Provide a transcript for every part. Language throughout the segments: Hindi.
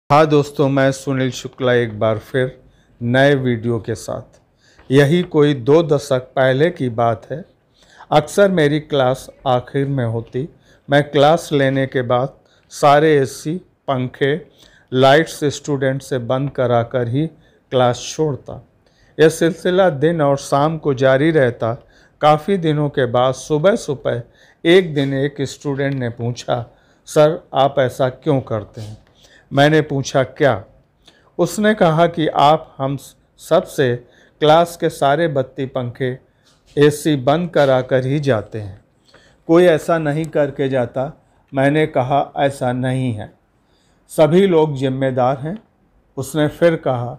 हाँ दोस्तों, मैं सुनील शुक्ला एक बार फिर नए वीडियो के साथ। यही कोई 2 दशक पहले की बात है। अक्सर मेरी क्लास आखिर में होती। मैं क्लास लेने के बाद सारे एसी, पंखे, लाइट्स स्टूडेंट से बंद करा कर ही क्लास छोड़ता। यह सिलसिला दिन और शाम को जारी रहता। काफ़ी दिनों के बाद सुबह सुबह एक दिन एक स्टूडेंट ने पूछा, सर आप ऐसा क्यों करते हैं? मैंने पूछा क्या? उसने कहा कि आप हम सबसे क्लास के सारे बत्ती, पंखे, एसी बंद करा कर ही जाते हैं। कोई ऐसा नहीं करके जाता। मैंने कहा ऐसा नहीं है, सभी लोग जिम्मेदार हैं। उसने फिर कहा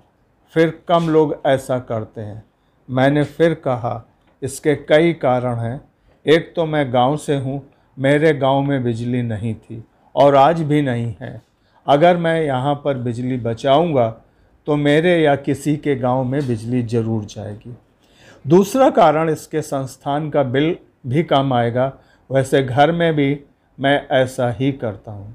फिर कम लोग ऐसा करते हैं। मैंने फिर कहा इसके कई कारण हैं। एक तो मैं गांव से हूँ, मेरे गांव में बिजली नहीं थी और आज भी नहीं है। अगर मैं यहाँ पर बिजली बचाऊंगा तो मेरे या किसी के गांव में बिजली जरूर जाएगी। दूसरा कारण, इसके संस्थान का बिल भी कम आएगा। वैसे घर में भी मैं ऐसा ही करता हूँ।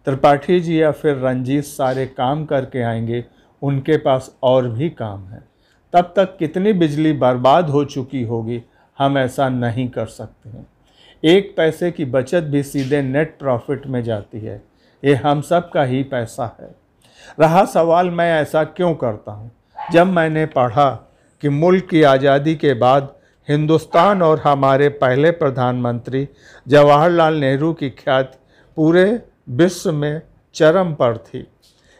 त्रिपाठी जी या फिर रंजीत सारे काम करके आएंगे, उनके पास और भी काम है। तब तक कितनी बिजली बर्बाद हो चुकी होगी, हम ऐसा नहीं कर सकते हैं। 1 पैसे की बचत भी सीधे नेट प्रॉफिट में जाती है। ये हम सब का ही पैसा है। रहा सवाल मैं ऐसा क्यों करता हूँ, जब मैंने पढ़ा कि मुल्क की आज़ादी के बाद हिंदुस्तान और हमारे पहले प्रधानमंत्री जवाहरलाल नेहरू की ख्याति पूरे विश्व में चरम पर थी।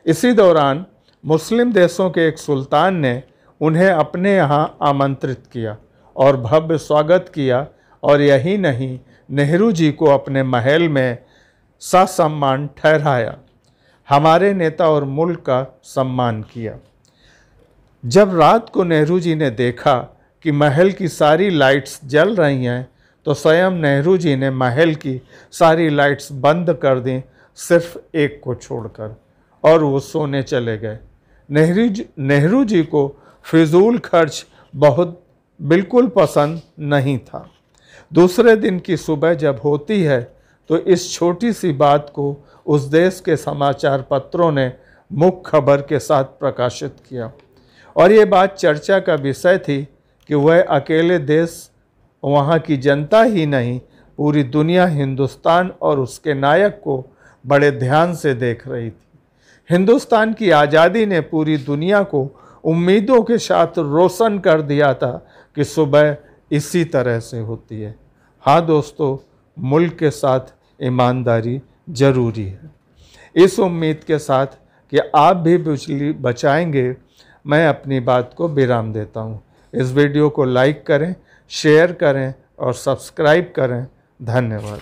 इसी दौरान मुस्लिम देशों के एक सुल्तान ने उन्हें अपने यहाँ आमंत्रित किया और भव्य स्वागत किया, और यही नहीं, नेहरू जी को अपने महल में ससम्मान ठहराया। हमारे नेता और मुल्क का सम्मान किया। जब रात को नेहरू जी ने देखा कि महल की सारी लाइट्स जल रही हैं, तो स्वयं नेहरू जी ने महल की सारी लाइट्स बंद कर दी, सिर्फ एक को छोड़कर, और वो सोने चले गए। नेहरू जी को फिजूल खर्च बिल्कुल पसंद नहीं था। दूसरे दिन की सुबह जब होती है तो इस छोटी सी बात को उस देश के समाचार पत्रों ने मुख्य खबर के साथ प्रकाशित किया, और ये बात चर्चा का विषय थी कि वह अकेले देश, वहाँ की जनता ही नहीं, पूरी दुनिया हिंदुस्तान और उसके नायक को बड़े ध्यान से देख रही थी। हिंदुस्तान की आज़ादी ने पूरी दुनिया को उम्मीदों के साथ रोशन कर दिया था कि सुबह इसी तरह से होती है। हाँ दोस्तों, मुल्क के साथ ईमानदारी ज़रूरी है। इस उम्मीद के साथ कि आप भी बिजली बचाएंगे, मैं अपनी बात को विराम देता हूँ। इस वीडियो को लाइक करें, शेयर करें और सब्सक्राइब करें। धन्यवाद।